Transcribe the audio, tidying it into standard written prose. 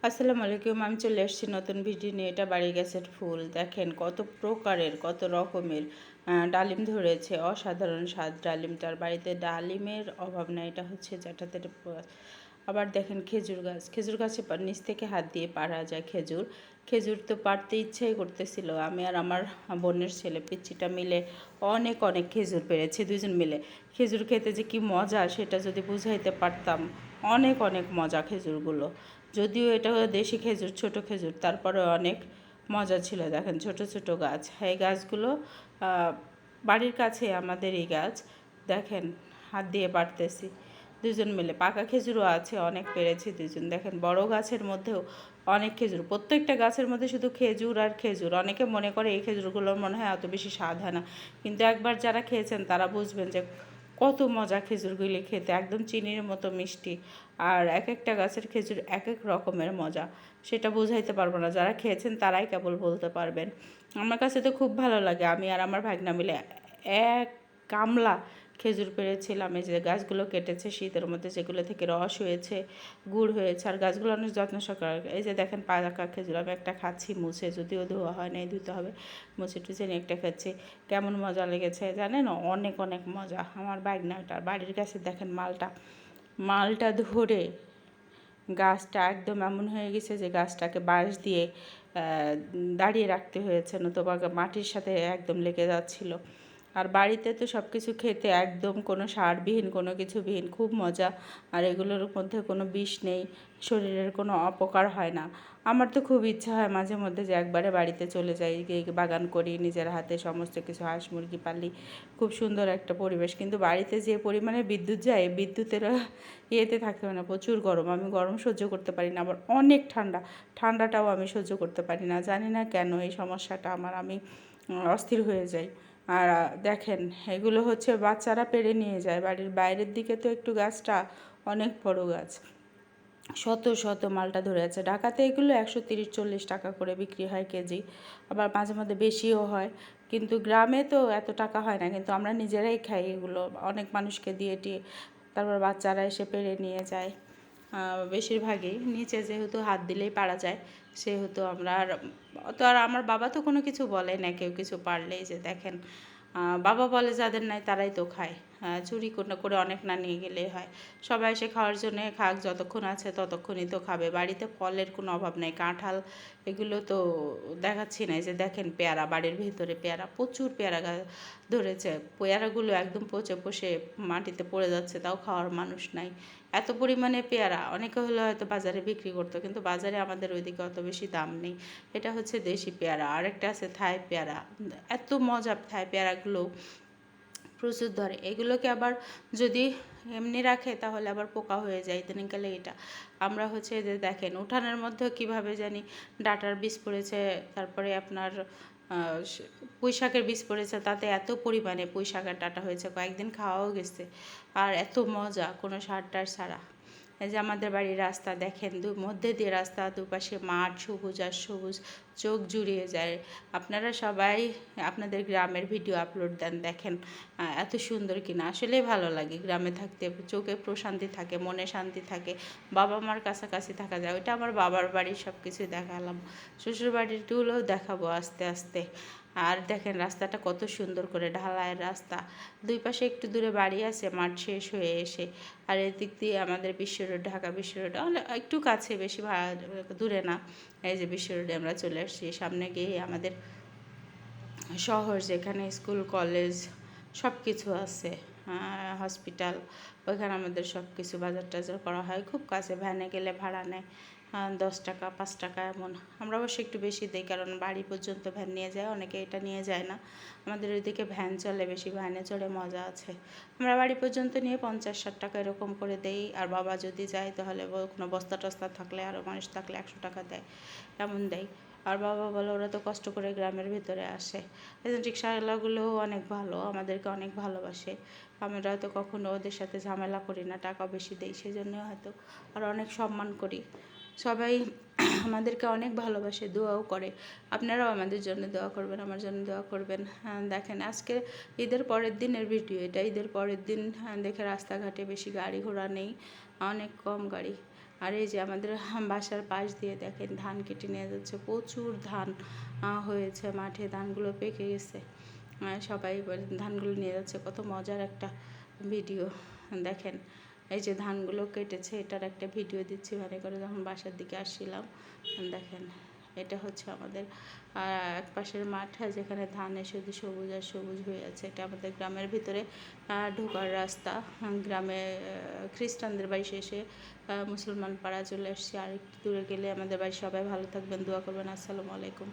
আসসালামু আলাইকুম। আমি চলে এসেছি নতুন ভিডিও নিয়ে। এটা বাড়ি গাছের ফুল। দেখেন কত প্রকারের, কত রকমের ডালিম ধরেছে। অসাধারণ স্বাদ ডালিমটার। বাড়িতে ডালিমের অভাব নাই। এটা হচ্ছে যেটাতে আবার দেখেন খেজুর গাছ। খেজুর গাছে নিচ থেকে হাত দিয়ে পাড়া যায় খেজুর। খেজুর তো পাড়তে ইচ্ছাই করতেছিল। আমি আর আমার বোনের ছেলে পিচ্চিটা মিলে অনেক অনেক খেজুর পেড়েছি দুজন মিলে। খেজুর খেতে যে কি মজা সেটা যদি বুঝাইতে পারতাম। অনেক অনেক মজা খেজুরগুলো। যদিও এটা দেশি খেজুর, ছোট খেজুর, তারপরে অনেক মজা ছিল। দেখেন ছোট ছোট গাছ। এই গাছগুলো বাড়ির কাছে আমাদের এই গাছ। দেখেন হাত দিয়ে পাড়তেছি দুজন মিলে। পাকা খেজুরও আছে, অনেক পেরেছি দুজন। দেখেন বড় গাছের মধ্যেও অনেক খেজুর। প্রত্যেকটা গাছের মধ্যে শুধু খেজুর আর খেজুর। অনেকে মনে করে এই খেজুরগুলোর মনে হয় এত বেশি স্বাদ হয় না, কিন্তু একবার যারা খেয়েছেন তারা বুঝবেন যে কত মজা খেজুরগুলি খেতে। একদম চিনির মতো মিষ্টি। আর এক একটা গাছের খেজুর এক এক রকমের মজা। সেটা বোঝাইতে পারবো না, যারা খেয়েছেন তারাই কেবল বলতে পারবেন। আমার কাছে তো খুব ভালো লাগে। আমি আর আমার ভাগনা মিলে এক গামলা খেজুর পেড়েছিলাম। এই যে গাছগুলো কেটেছে শীতের মধ্যে, যেগুলো থেকে রস হয়েছে, গুড় হয়েছে। আর গাছগুলো অনেক যত্ন সহকারে। এই যে দেখেন পাকা খেজুর আমি একটা খাচ্ছি মুছে, যদিও ধোয়া হয় নাই, ধুতে হবে। মুছে টুছে নিয়ে একটা খাচ্ছি। কেমন মজা লেগেছে জানেন? অনেক অনেক মজা। আমার ভাগনাটার বাড়ির কাছে দেখেন মালটা ধরে গাছটা একদম এমন হয়ে গেছে যে গাছটাকে বাঁশ দিয়ে দাঁড়িয়ে রাখতে হয়েছে, নতুবা মাটির সাথে একদম লেগে যাচ্ছিল। আর বাড়িতে তো সব কিছু খেতে একদম কোনো সারবিহীন, কোনো কিছুবিহীন, খুব মজা। আর এগুলোর মধ্যে কোনো বিষ নেই, শরীরের কোনো অপকার হয় না। আমার তো খুব ইচ্ছা হয় মাঝে মধ্যে যে একবারে বাড়িতে চলে যাই, গিয়ে বাগান করি, নিজের হাতে সমস্ত কিছু, হাঁস মুরগি পালি, খুব সুন্দর একটা পরিবেশ। কিন্তু বাড়িতে যে পরিমাণে বিদ্যুৎ যায়, বিদ্যুতের ইয়েতে থাকতে হয় না। প্রচুর গরম, আমি গরম সহ্য করতে পারি না। আবার অনেক ঠান্ডাটাও আমি সহ্য করতে পারি না। জানি না কেন এই সমস্যাটা আমার, আমি অস্থির হয়ে যাই। আর দেখেন এগুলো হচ্ছে বাচ্চারা পেড়ে নিয়ে যায়। বাড়ির বাইরের দিকে তো একটু গাছটা অনেক বড় গাছ, শত শত মালটা ধরে আছে। ঢাকাতে এগুলো 130-40 টাকা করে বিক্রি হয় কেজি, আবার মাঝে মধ্যে বেশিও হয়। কিন্তু গ্রামে তো এত টাকা হয় না, কিন্তু আমরা নিজেরাই খাই এগুলো, অনেক মানুষকে দিয়ে টিয়ে। তারপর বাচ্চারা এসে পেড়ে নিয়ে যায়। বেশিরভাগই নিচে যেহেতু হাত দিলেই পারা যায়, সেহেতু আমরা আর আমার বাবা তো কোনো কিছু বলে না। কেউ কিছু পারলেই যে দেখেন, বাবা বলে যাদের নাই তারাই তো খায়। চুরি করে অনেক না নিয়ে গেলেই হয়। সবাই এসে খাওয়ার জন্য খাক, যতক্ষণ আছে ততক্ষণই তো খাবে। বাড়িতে ফলের কোনো অভাব নেই। কাঁঠাল এগুলো তো দেখাচ্ছি না। যে দেখেন পেয়ারা, বাড়ির ভিতরে পেয়ারা, প্রচুর পেয়ারা গাছ ধরেছে। পেয়ারাগুলো একদম পচে পচে মাটিতে পড়ে যাচ্ছে, তাও খাওয়ার মানুষ নাই। এত পরিমাণে পেয়ারা, অনেকে হলে হয়তো বাজারে বিক্রি করতো, কিন্তু বাজারে আমাদের ওইদিকে অত বেশি দাম নেই। এটা হচ্ছে দেশি পেয়ারা। আরেকটা আছে থাই পেয়ারা। এত মজা থাই পেয়ারাগুলো, প্রচুর ধরে। এগুলোকে আবার যদি এমনি রাখে তাহলে আবার পোকা হয়ে যায় ইদানিংকালে। এটা আমরা হচ্ছে যে দেখেন উঠানের মধ্যে কিভাবে জানি ডাঁটার বীজ পড়েছে, তারপরে আপনার পুঁই শাকের বীজ পড়েছে, তাতে এত পরিমাণে পুঁই শাকের ডাঁটা হয়েছে, কয়েকদিন খাওয়াও গেছে। আর এত মজা, কোনো সার টার ছাড়া। এই যে আমাদের বাড়ির রাস্তা দেখেন, মধ্যে দিয়ে রাস্তা, দুপাশে মাঠ, সবুজ আর সবুজ, চোখ জুড়িয়ে যায়। আপনারা সবাই আপনাদের গ্রামের ভিডিও আপলোড দেন, দেখেন এত সুন্দর কিনা। আসলেই ভালো লাগে গ্রামে থাকতে, চোখে প্রশান্তি থাকে, মনে শান্তি থাকে, বাবা মার কাছাকাছি থাকা যায়। ওইটা আমার বাবার বাড়ির সব কিছু দেখালাম, শ্বশুর বাড়িরগুলোও দেখাবো আস্তে আস্তে। আর দেখেন রাস্তাটা কত সুন্দর করে, ঢালাইয়ের রাস্তা। দুই পাশে একটু দূরে বাড়ি আছে, মাঠ শেষ হয়ে এসে। আর এদিক দিয়ে আমাদের বিশ্ব রোড, ঢাকা বিশ্ব রোড, অনেক একটু কাছে, বেশি দূরে না। এই যে বিশ্ব রোডে আমরা চলে আসছি। সামনে গিয়ে আমাদের শহর, যেখানে স্কুল কলেজ সব কিছু আছে, হসপিটাল। ওইখানে আমাদের সব কিছু বাজার টাজার করা হয়। খুব কাছে, ভ্যানে গেলে ভাড়া নেয় 10 টাকা 5 টাকা এমন। আমরা অবশ্য একটু বেশি দিই, কারণ বাড়ি পর্যন্ত ভ্যান নিয়ে যায়, অনেকে এটা নিয়ে যায় না। আমাদের ওইদিকে ভ্যান চলে বেশি, ভ্যানে চড়ে মজা আছে। আমরা বাড়ি পর্যন্ত নিয়ে 50-60 টাকা এরকম করে দেই। আর বাবা যদি যায় তাহলে কোনো বস্তা টস্তা থাকলে, আরও মানুষ থাকলে 100 টাকা দেয়, এমন দেয়। আর বাবা বলে ওরা তো কষ্ট করে গ্রামের ভিতরে আসে। এই জন্য রিক্সাওয়ালাগুলোও অনেক ভালো, আমাদেরকে অনেক ভালোবাসে। আমরা হয়তো কখনো ওদের সাথে ঝামেলা করি না, টাকা বেশি দেই সেই জন্য হয়তো, আর অনেক সম্মান করি। সবাই আমাদেরকে অনেক ভালোবাসে, দোয়াও করে। আপনারাও আমাদের জন্য দোয়া করবেন, আমার জন্য দোয়া করবেন। দেখেন আজকে ঈদের পরের দিনের ভিডিও এটা। ঈদের পরের দিন দেখে রাস্তাঘাটে বেশি গাড়ি ঘোড়া নেই, অনেক কম গাড়ি। আর এই যে আমাদের বাসার পাশ দিয়ে দেখেন ধান কেটে নিয়ে যাচ্ছে, প্রচুর ধান হয়েছে মাঠে, ধানগুলো পেকে গেছে। সবাই ধানগুলো নিয়ে যাচ্ছে, কত মজার একটা ভিডিও দেখেন। এই যে ধানগুলো কেটেছে, এটার একটা ভিডিও দিচ্ছি মানে করে যখন বাসার দিকে আসছিলাম। দেখেন এটা হচ্ছে আমাদের এক পাশের মাঠ, যেখানে ধানে শুধু সবুজ আর সবুজ হয়ে আছে। এটা আমাদের গ্রামের ভিতরে ঢোকার রাস্তা। গ্রামে খ্রিস্টানদের বাড়ি শেষে মুসলমান পাড়া চলে এসেছি, আর একটু দূরে গেলে আমাদের বাড়ি। সবাই ভালো থাকবেন, দোয়া করবেন। আসসালামু আলাইকুম।